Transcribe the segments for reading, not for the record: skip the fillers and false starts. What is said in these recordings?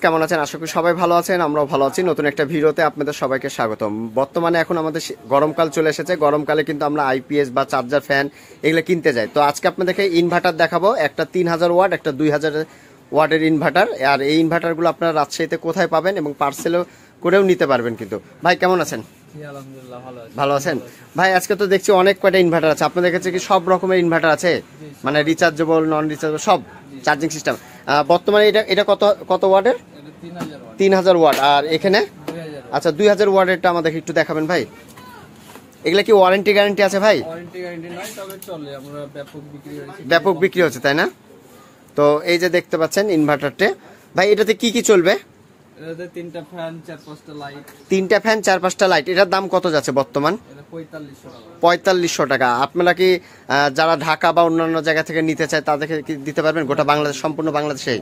কেমন আছেন? আশা করি সবাই ভালো আছেন, আমরাও ভালো আছি। নতুন একটা ভিডিওতে আপনাদের সবাইকে স্বাগতম। বর্তমানে এখন আমাদের গরমকাল চলে এসেছে। গরমকালে কিন্তু আমরা আইপিএস বা চার্জার ফ্যান এগুলো কিনতে যাই। তো আজকে আপনাদেরকে ইনভার্টার দেখাবো, একটা 3000 ওয়াট, একটা 2000 ওয়াটের ইনভার্টার। আর এই ইনভার্টারগুলো আপনারা রাজশাহীতে কোথায় পাবেন এবং পার্সেলও করেও নিতে পারবেন। কিন্তু ভাই কেমন আছেন? ভালো আছেন ভাই? আজকে তো দেখছি অনেক কয়টা ইনভার্টার আছে আপনাদের কাছে। কি সব রকমের ইনভার্টার আছে? মানে রিচার্জেবল, নন রিচার্জেবল, সব চার্জিং সিস্টেম। বর্তমানে এটা কত কত ওয়াটের? 3000 ওয়াট। আর এখানে আচ্ছা 2000 ওয়াটেরটা আমাদের একটু দেখাবেন ভাই। এগুলা কি ওয়ারেন্টি গ্যারান্টি আছে ভাই? ওয়ারেন্টি গ্যারান্টি নাই, তবে চলে, আমরা ব্যাপক বিক্রি হচ্ছে তাই না? তো এই যে দেখতে পাচ্ছেন ইনভার্টারটা ভাই, এটাতে কি কি চলবে? এটাতে 3টা ফ্যান, 4-5টা লাইট। 3টা ফ্যান, 4-5টা লাইট। এটার দাম কত যাচ্ছে বর্তমান? এটা 4500 টাকা। 4500 টাকা। আপনারা কি যারা ঢাকা বা অন্যান্য জায়গা থেকে নিতে চায় তাদেরকে কি দিতে পারবেন? গোটা বাংলাদেশ, সম্পূর্ণ বাংলাদেশেই?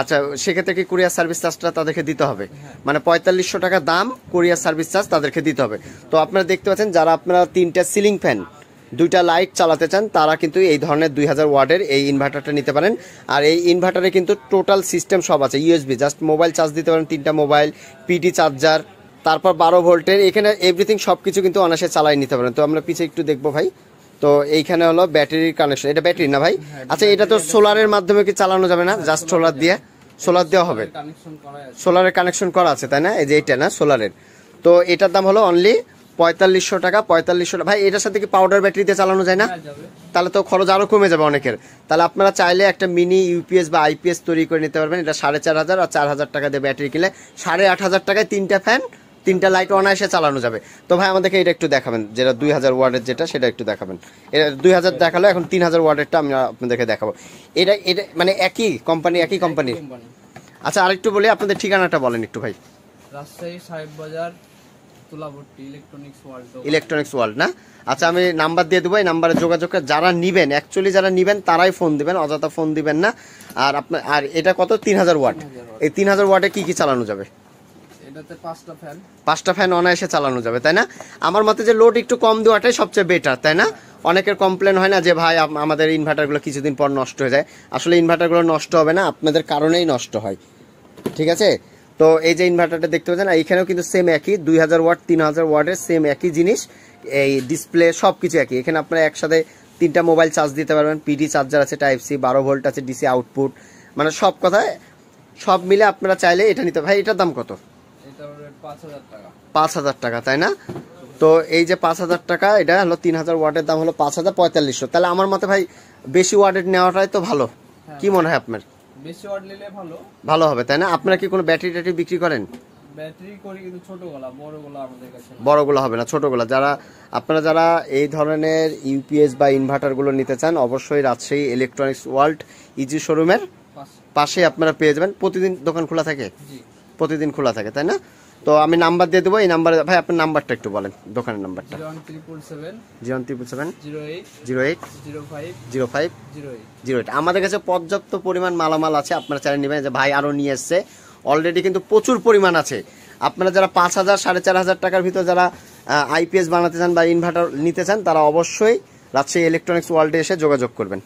আচ্ছা, সেক্ষেত্রে কি কুরিয়ার সার্ভিস চার্জটা তাদেরকে দিতে হবে? মানে 4500 টাকা দাম, কুরিয়ার সার্ভিস চার্জ তাদেরকে দিতে হবে। তো আপনারা দেখতে পাচ্ছেন, যারা আপনারা 3টা সিলিং ফ্যান, 2টা লাইট চালাতে চান, তারা কিন্তু এই ধরনের 2000 ওয়াটের এই ইনভার্টারটা নিতে পারেন। আর এই ইনভার্টারে কিন্তু টোটাল সিস্টেম সব আছে। ইউএসবি, জাস্ট মোবাইল চার্জ দিতে পারেন, 3টা মোবাইল, পিটি চার্জার, তারপর 12 ভোল্টের, এখানে এভরিথিং সবকিছু কিন্তু অনায়াসে চালাই নিতে পারেন। তো আমরা পিছিয়ে একটু দেখবো ভাই। তো এইখানে হলো ব্যাটারির কানেকশন। এটা ব্যাটারি না ভাই? আচ্ছা, এটা তো সোলারের মাধ্যমে কি চালানো যাবে না? জাস্ট সোলার দিয়ে, সোলার দেওয়া হবে, সোলারের কানেকশন করা আছে তাই না? এই যে এটা না সোলারের। তো এটার দাম হলো অনলি 4500 টাকা। 4500 টাকা ভাই। এটার সাথে কি পাউডার ব্যাটারি দিয়ে চালানো যায় না? তাহলে তো খরচ আরো কমে যাবে অনেকের। তাহলে আপনারা চাইলে একটা মিনি ইউপিএস বা আইপিএস তৈরি করে নিতে পারবেন। এটা 4500 আর 4000 টাকা দিয়ে ব্যাটারি কিনলে 8500 টাকায় 3টা ফ্যান, 3টা লাইট অনায়াসে চালানো যাবে। তো ভাই আমাদেরকে এটা একটু দেখাবেন, যেটা 2000 ওয়াটের, যেটা সেটা একটু দেখাবেন। এটা 2000 দেখালো, এখন 3000 ওয়াটেরটা আমরা আপনাদেরকে দেখাবো। এটা এটা মানে একই কোম্পানি, একই কোম্পানির? আচ্ছা, আরেকটু বলি, আপনাদের ঠিকানাটা বলেন একটু ভাই। রাজশাহী সাহেব বাজার, তুলাভট্টি, ইলেকট্রনিক্স ওয়ার্ল্ড না? আচ্ছা, আমি নাম্বার দিয়ে দেবো, এই নাম্বারে যোগাযোগ করে যারা নিবেন, অ্যাকচুয়ালি যারা নিবেন তারাই ফোন দিবেন, অযথা ফোন দিবেন না। আর আপনার, আর এটা কত? 3000 ওয়াট। এই 3000 ওয়াটে কি কি চালানো যাবে? এটাতে 5টা ফ্যান, 5টা ফ্যান অনায়াসে চালানো যাবে তাই না? আমার মতে যে লোড একটু কম দেওয়াটাই সবচেয়ে বেটার তাই না? অনেকের কমপ্লেন হয় না যে ভাই আমাদের ইনভার্টারগুলো কিছুদিন পর নষ্ট হয়ে যায়। আসলে ইনভার্টারগুলো নষ্ট হবে না, আপনাদের কারণেই নষ্ট হয়। ঠিক আছে? তো এই যে ইনভার্টারটা দেখতে পাচ্ছেন, এইখানেও কিন্তু সেম একই 2000 ওয়াট, 3000 ওয়াটের সেম একই জিনিস। এই ডিসপ্লে সব কিছু একই। এখানে আপনারা একসাথে 3টা মোবাইল চার্জ দিতে পারবেন, পিডি চার্জার আছে, টাইপ সি, 12 ভোল্ট আছে, ডিসি আউটপুট, মানে সব কথায় সব মিলে আপনারা চাইলে এটা নিতে। ভাই এটার দাম কত? এটা 5000 টাকা। 5000 টাকা তাই না? তো এই যে 5000 টাকা, এটা হলো 3000 ওয়াটের দাম হলো 5000, 4500। তাহলে আমার মতে ভাই বেশি ওয়াটের নেওয়াটাই তো ভালো। কি মনে হয় আপনার? বেশি ওয়াট নিলে ভালো হবে তাই না? আপনারা কি কোনো ব্যাটারি ট্যাটারি বিক্রি করেন? ব্যাটারি করি, কিন্তু ছোটগুলা, বড়গুলা আমাদের কাছে। বড়গুলো হবে না, ছোটগুলো। আপনারা যারা এই ধরনের ইউপিএস বা ইনভার্টারগুলো নিতে চান, অবশ্যই রাজশাহী ইলেকট্রনিক্স ওয়ার্ল্ড ইজি শোরুমের পাশে আপনারা পেয়ে যাবেন। প্রতিদিন দোকান খোলা থাকে? প্রতিদিন খোলা থাকে তাই না? তো আমি নাম্বার দিয়ে দেবো, এই নাম্বারে ভাই আপনার নাম্বারটা একটু বলেন, দোকানের নাম্বারটা। 01777 08 05 08। আমাদের কাছে পর্যাপ্ত পরিমাণ মালামাল আছে, আপনারা চাইলে নেবেন। যে ভাই আরও নিয়ে এসছে, অলরেডি কিন্তু প্রচুর পরিমাণ আছে। আপনারা যারা 5000, 4500 টাকার ভিতর যারা আইপিএস বানাতে চান বা ইনভার্টার নিতে চান, তারা অবশ্যই রাজশাহী ইলেকট্রনিক্স ওয়ার্ল্ডে এসে যোগাযোগ করবেন।